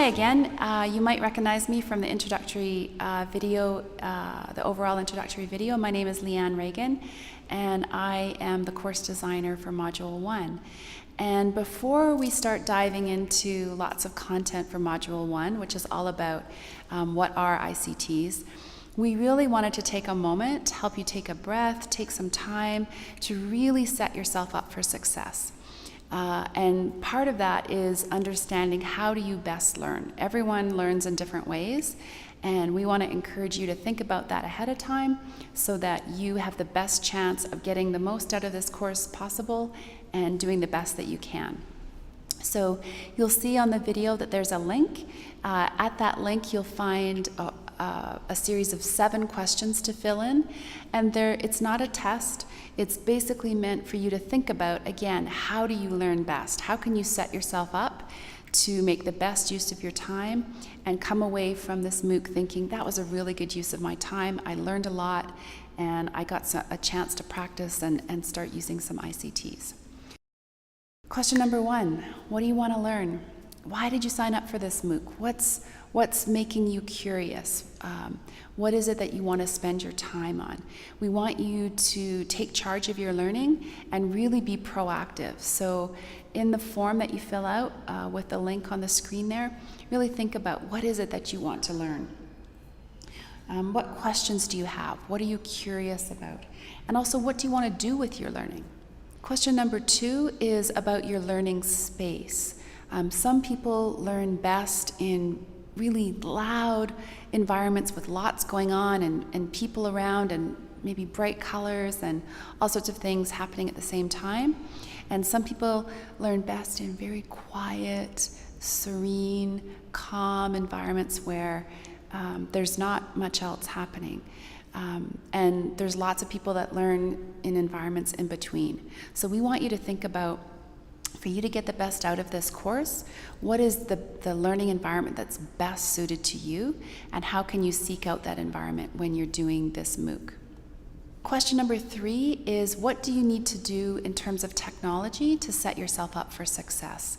again. You might recognize me from the introductory video, the overall introductory video. My name is Leanne Reagan, and I am the course designer for Module 1. And before we start diving into lots of content for Module 1, which is all about what are ICTs, we really wanted to take a moment to help you take a breath, take some time to really set yourself up for success. And part of that is understanding how do you best learn. Everyone learns in different ways, and we want to encourage you to think about that ahead of time so that you have the best chance of getting the most out of this course possible and doing the best that you can. So you'll see on the video that there's a link. At that link you'll find a series of 7 questions to fill in, and it's not a test. It's basically meant for you to think about, again, how do you learn best? How can you set yourself up to make the best use of your time and come away from this Mooc thinking, that was a really good use of my time, I learned a lot, and I got a chance to practice and start using some ICTs. Question number 1, what do you want to learn? Why did you sign up for this Mooc? What's making you curious? What is it that you want to spend your time on? We want you to take charge of your learning and really be proactive. So in the form that you fill out with the link on the screen there, really think about what is it that you want to learn. What questions do you have? What are you curious about? And also, what do you want to do with your learning? Question number 2 is about your learning space. Some people learn best in really loud environments with lots going on and people around and maybe bright colors and all sorts of things happening at the same time. And some people learn best in very quiet, serene, calm environments where there's not much else happening. And there's lots of people that learn in environments in between. So we want you to think about, for you to get the best out of this course, what is the learning environment that's best suited to you, and how can you seek out that environment when you're doing this Mooc? Question number 3 is, what do you need to do in terms of technology to set yourself up for success?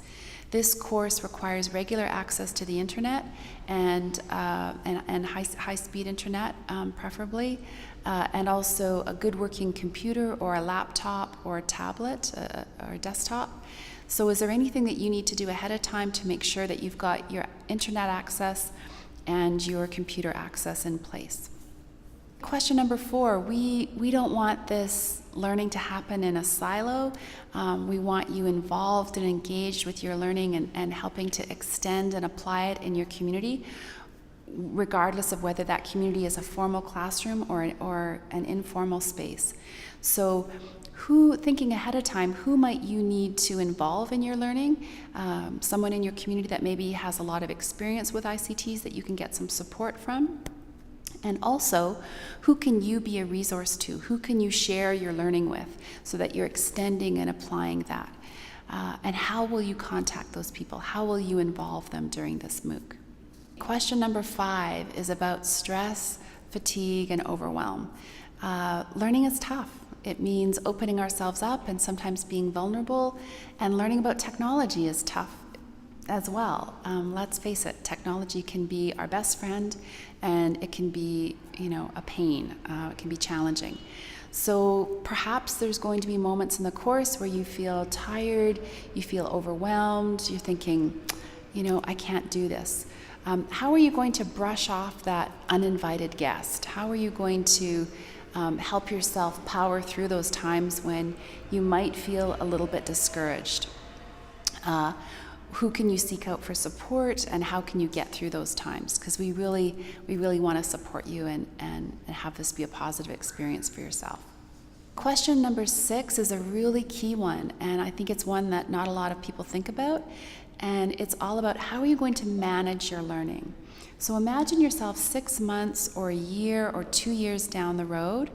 This course requires regular access to the internet and high-speed internet, preferably, and also a good working computer or a laptop or a tablet or a desktop. So is there anything that you need to do ahead of time to make sure that you've got your internet access and your computer access in place? Question number 4, we don't want this learning to happen in a silo. We want you involved and engaged with your learning and helping to extend and apply it in your community, regardless of whether that community is a formal classroom or an informal space. So thinking ahead of time, who might you need to involve in your learning? Someone in your community that maybe has a lot of experience with ICTs that you can get some support from. And also, who can you be a resource to? Who can you share your learning with so that you're extending and applying that? And how will you contact those people? How will you involve them during this Mooc? Question number 5 is about stress, fatigue, and overwhelm. Learning is tough. It means opening ourselves up and sometimes being vulnerable, and learning about technology is tough as well. Let's face it, technology can be our best friend, and it can be, a pain. It can be challenging. So perhaps there's going to be moments in the course where you feel tired, you feel overwhelmed, you're thinking, I can't do this. How are you going to brush off that uninvited guest? How are you going to help yourself power through those times when you might feel a little bit discouraged? Who can you seek out for support, and how can you get through those times? Because we really want to support you and have this be a positive experience for yourself. Question number 6 is a really key one, and I think it's one that not a lot of people think about, and it's all about how are you going to manage your learning. So imagine yourself 6 months or a year or 2 years down the road,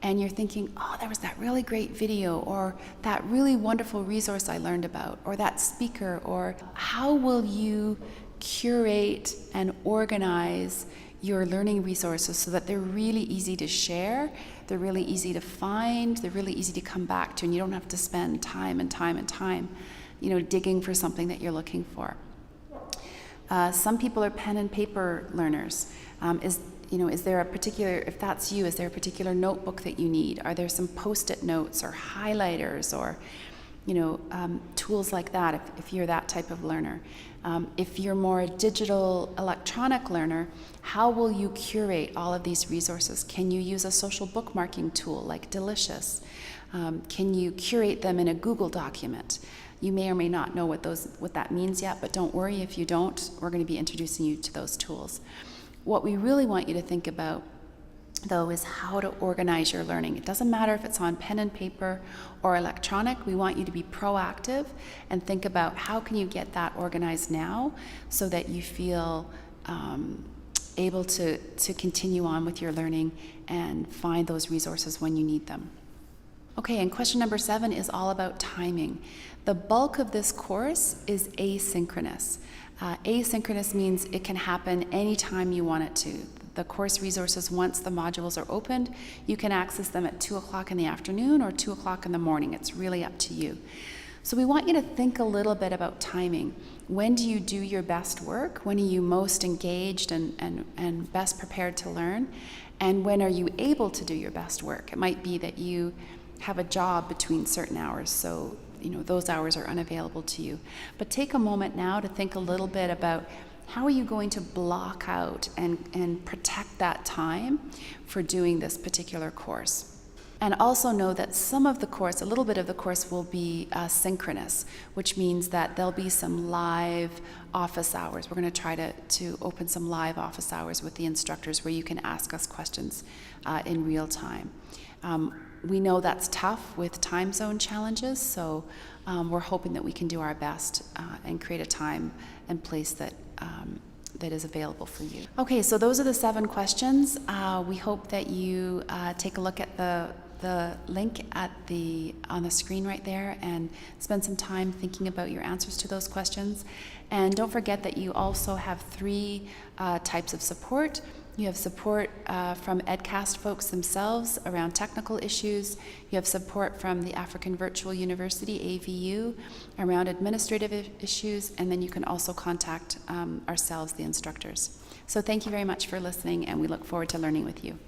and you're thinking, oh, there was that really great video, or that really wonderful resource I learned about, or that speaker, or how will you curate and organize your learning resources so that they're really easy to share, they're really easy to find, they're really easy to come back to, and you don't have to spend time and time and time, digging for something that you're looking for. Some people are pen and paper learners. Is there a particular, if that's you, is there a particular notebook that you need? Are there some Post-it notes or highlighters or tools like that if you're that type of learner? If you're more a digital electronic learner, how will you curate all of these resources? Can you use a social bookmarking tool like Delicious? Can you curate them in a Google document? You may or may not know what that means yet, but don't worry if you don't. We're going to be introducing you to those tools. What we really want you to think about, though, is how to organize your learning. It doesn't matter if it's on pen and paper or electronic. We want you to be proactive and think about how can you get that organized now so that you feel able to continue on with your learning and find those resources when you need them. Okay, and question number 7 is all about timing. The bulk of this course is asynchronous. Asynchronous means it can happen anytime you want it to. The course resources, once the modules are opened, you can access them at 2 o'clock in the afternoon or 2 o'clock in the morning. It's really up to you. So we want you to think a little bit about timing. When do you do your best work? When are you most engaged and best prepared to learn? And when are you able to do your best work? It might be that you have a job between certain hours, so those hours are unavailable to you. But take a moment now to think a little bit about how are you going to block out and protect that time for doing this particular course. And also know that some of the course, a little bit of the course will be synchronous, which means that there'll be some live office hours. We're going to try to open some live office hours with the instructors where you can ask us questions in real time. We know that's tough with time zone challenges, so we're hoping that we can do our best and create a time and place that is available for you. Okay, so those are the 7 questions. We hope that you take a look at the link on the screen right there and spend some time thinking about your answers to those questions. And don't forget that you also have 3 types of support. You have support from EdCast folks themselves around technical issues. You have support from the African Virtual University, AVU, around administrative issues. And then you can also contact ourselves, the instructors. So thank you very much for listening, and we look forward to learning with you.